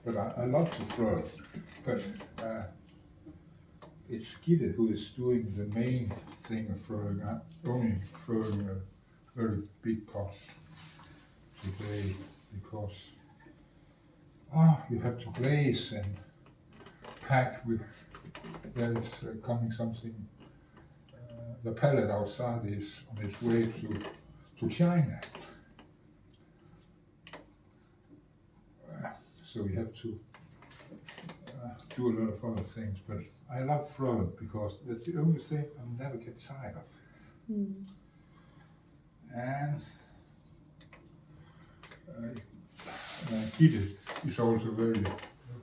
but I love to throw. But it's Gitte who is doing the main thing of throwing. I'm only throwing a very big pot today because you have to glaze and pack with. There is coming something. The pallet outside is on its way to China. So we have to do a lot of other things, but I love throwing because that's the only thing I'll never get tired of. And Gitte is also very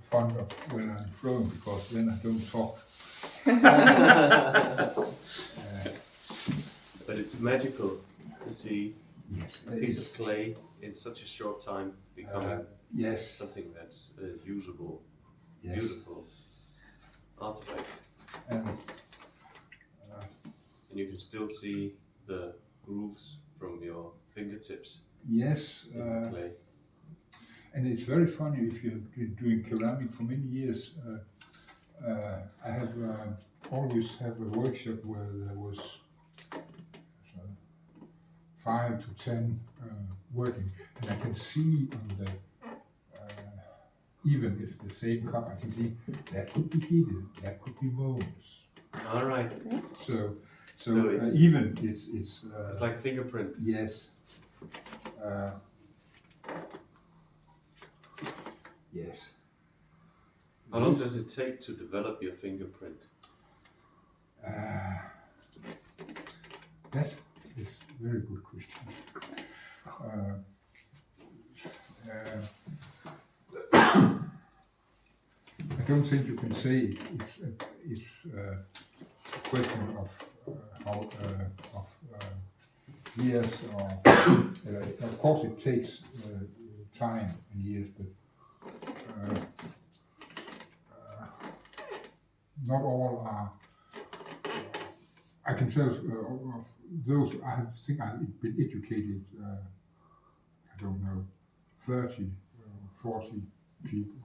fond of when I'm throwing because then I don't talk. But it's magical to see Yes, a piece of clay in such a short time becoming yes, something that's usable, yes. beautiful artifact. And you can still see the grooves from your fingertips yes, in the clay. and it's very funny if you've been doing ceramic for many years. I have always have a workshop where there was 5 to 10 working, and I can see on the even if the same cup, I can see that could be heated, that could be molds. All right. So it's, even it's it's like a fingerprint. Yes. Yes. How long does it take to develop your fingerprint? That is a very good question. I don't think you can say it's a question of years or of course it takes time and years, but not all are. I can tell of those I think I've been educated. I don't know, 30, 40 people.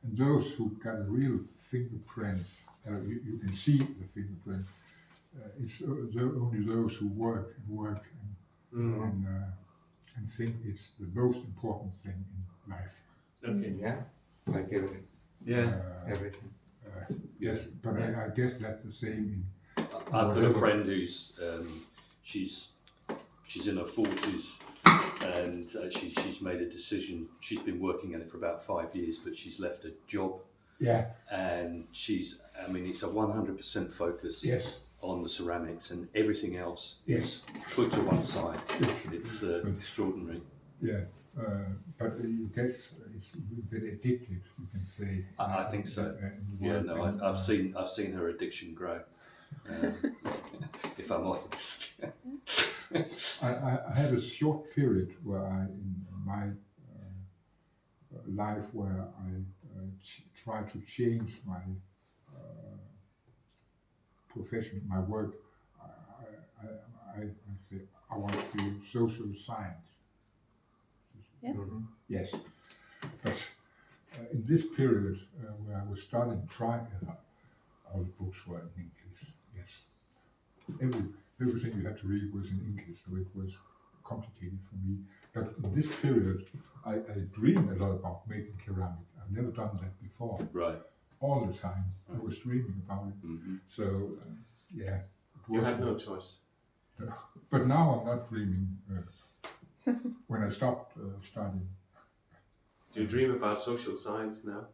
And those who got a real fingerprint, you can see the fingerprint. It's only those who work and think it's the most important thing in life. Okay. Yeah, like everything. Yeah. Everything. Yes, but I guess that's the same in. I've got a friend who's she's in her 40s and she's made a decision. She's been working at it for about 5 years, but she's left a job. Yeah. And it's a 100% focus on the ceramics, and everything else is put to one side. It's extraordinary. Yeah, but you get addicted, you can say. I think so. I've seen her addiction grow. If I'm honest. I had a short period where in my life where I tried to change my profession, my work. I said I want to do social science. Yeah. Mm-hmm. Yes, but in this period where I was starting to try, all the books were in English. Yes, everything you had to read was in English, so it was complicated for me. But in this period, I dreamed a lot about making ceramic. I've never done that before. Right. All the time, I was dreaming about it. Mm-hmm. So, yeah. You had no choice. But now I'm not dreaming. When I stopped studying. Do you dream about social science now?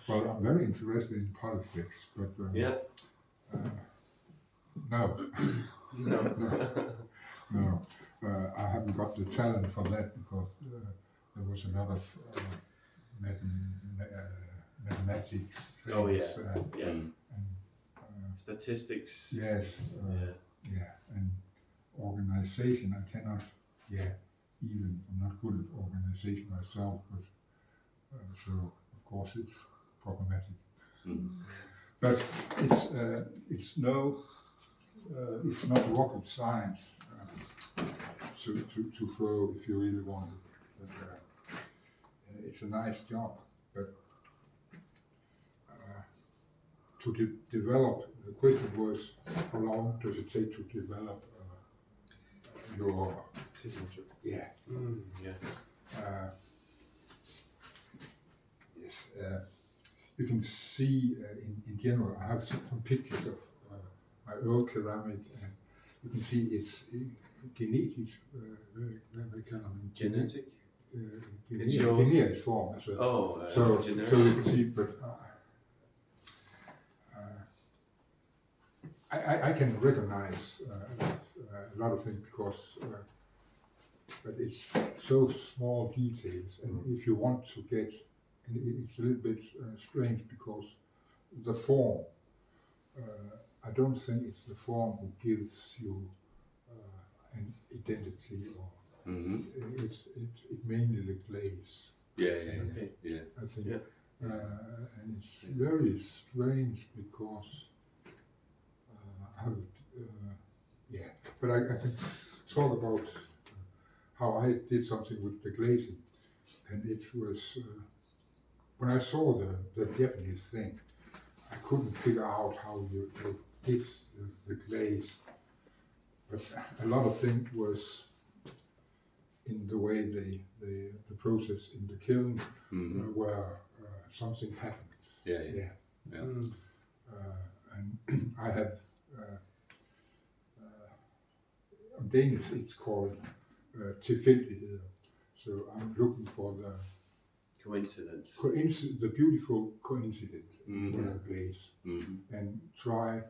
Well, I'm very interested in politics, but no. No. I haven't got the talent for that because there was a lot of mathematics things. Oh yeah, and statistics. yes, and organization. I cannot. Even I'm not good at organization myself, but so of course it's problematic. Mm. But it's not rocket science to throw if you really want it. But, it's a nice job, but to develop, the question was, how long does it take to develop your Signature. yeah. Yeah. Yes, you can see in general, I have some pictures of my earl ceramic, and you can see it's genetic, Genetic? It shows- genetic form as well. Oh, So generic. you can see, but I can recognize a lot of things because, but it's so small details, and if you want to get, and it's a little bit strange because the form, I don't think it's the form who gives you an identity, or it mainly the glaze. Okay. I think, Yeah. and it's very strange because I have, but I can talk about how I did something with the glazing, and it was when I saw the Japanese thing, I couldn't figure out how you did the glaze, but a lot of things was in the way the process in the kiln where something happened. And I have in Danish it's called tilfældigheder. So I'm looking for the Coincidence. the beautiful coincidence when I glaze, and try.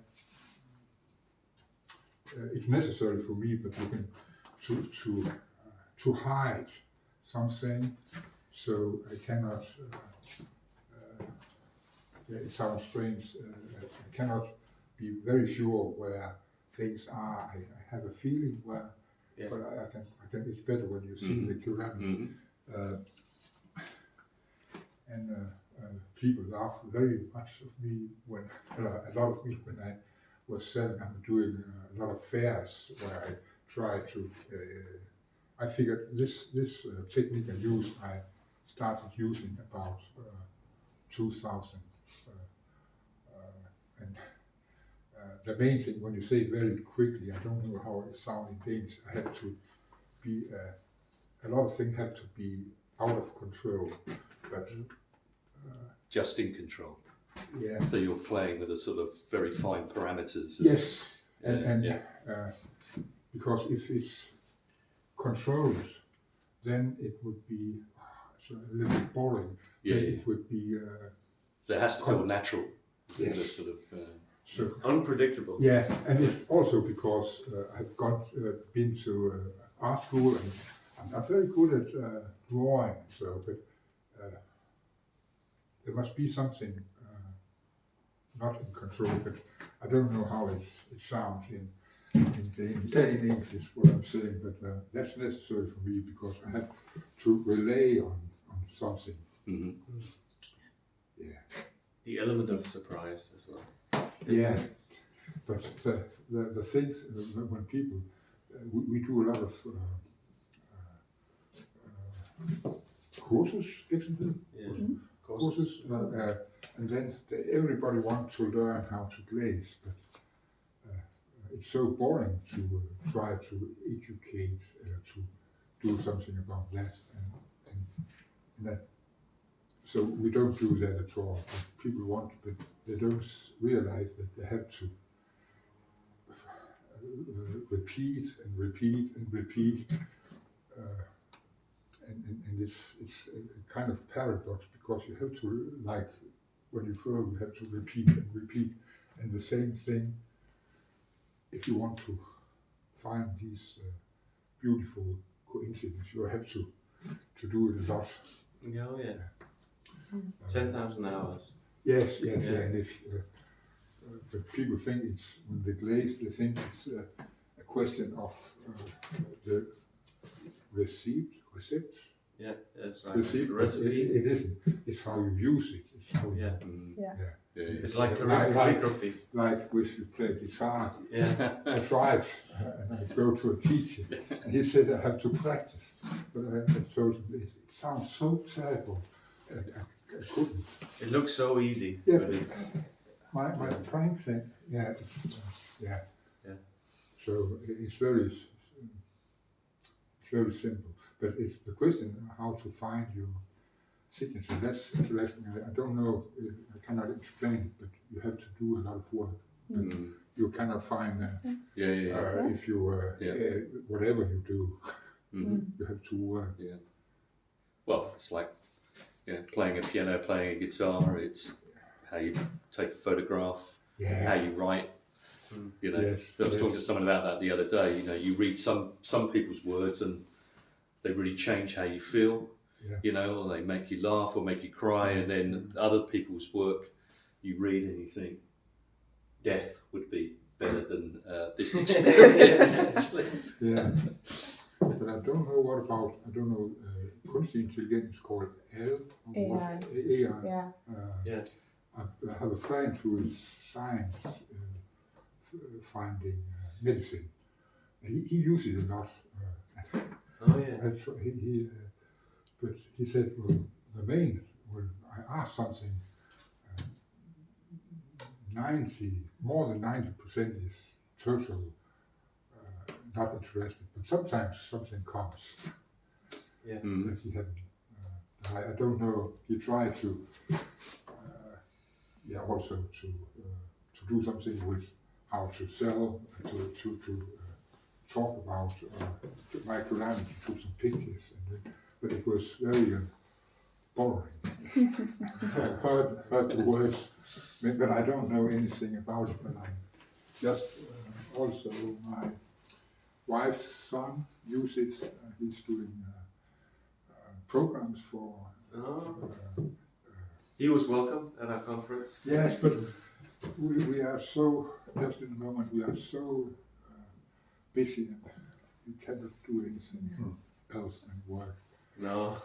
It's necessary for me, but you can to hide something, so I cannot. It sounds strange. I cannot be very sure where things are. I have a feeling where, but I can. It's better when you see the ceramic. And people laugh very much of me when a lot of me when I was selling. I'm doing a lot of fairs where I try to. I figured this technique I started using about 2000. And the main thing, when you say it very quickly, I don't know how it sounds in Danish. I have to be a lot of things have to be out of control, but just in control. Yeah. So you're playing with a sort of very fine parameters. Yes, and because if it's controlled, then it would be a little bit boring. It would be. So it has to feel natural. Yes. Sort of. So Unpredictable. yeah, and it's also because I've been to art school, and I'm not very good at drawing. So, but there must be something not in control. But I don't know how it sounds in English what I'm saying. But that's necessary for me because I have to rely on something. Yeah. The element of surprise as well. Yeah, but the things when people we do a lot of courses, courses, and then everybody wants to learn how to glaze, but it's so boring to try to educate to do something about that, and that. So we don't do that at all. People want, but they don't realize that they have to repeat and repeat and repeat, and it's a kind of paradox because you have to, like when you throw, you have to repeat and repeat, and the same thing. If you want to find these beautiful coincidences, you have to do it a lot. Oh yeah. 10,000 hours. Yes, and it's, but people think it's, when they glaze, they think it's a question of the receipt, Yeah, it's like You see, a but recipe. it isn't. It's how you use it. It's how you, Yeah. It's like calligraphy. like if you play guitar. Yeah. I tried, and I go to a teacher, and he said I have to practice. But I told him it sounds so terrible. I couldn't. It looks so easy, Yeah. but it's My playing thing, yeah, yeah. Yeah. So it's very simple. But it's the question how to find your signature. That's interesting. I don't know. I cannot explain it, but you have to do a lot of work. But you cannot find if you whatever you do, you have to work. Yeah. Well, it's like playing a piano, playing a guitar. It's how you take a photograph, how you write. You know, Yes, I was talking to someone about that the other day. You know, you read some people's words and they really change how you feel. Yeah. You know, or they make you laugh or make you cry, and then other people's work you read and you think death would be better than this experience. Yeah. But I don't know what about, I don't know, kunstig intelligens called AI. Yeah. I have a friend who is science finding medicine. He uses it a lot. oh yeah. That's what but he said, well, the main, when I asked something, more than 90% is total not interested, but sometimes something comes Yeah. that he hadn't. I don't know. He tried to, also to do something with how to sell, to talk about microdynamics, took some pictures, but it was very boring. I heard the words, but I don't know anything about it. But I'm just also my wife's son uses it. He's doing programs for. He was welcome at our conference. Yes, but we are so, just in the moment, we are so busy and we cannot do anything else than work. No.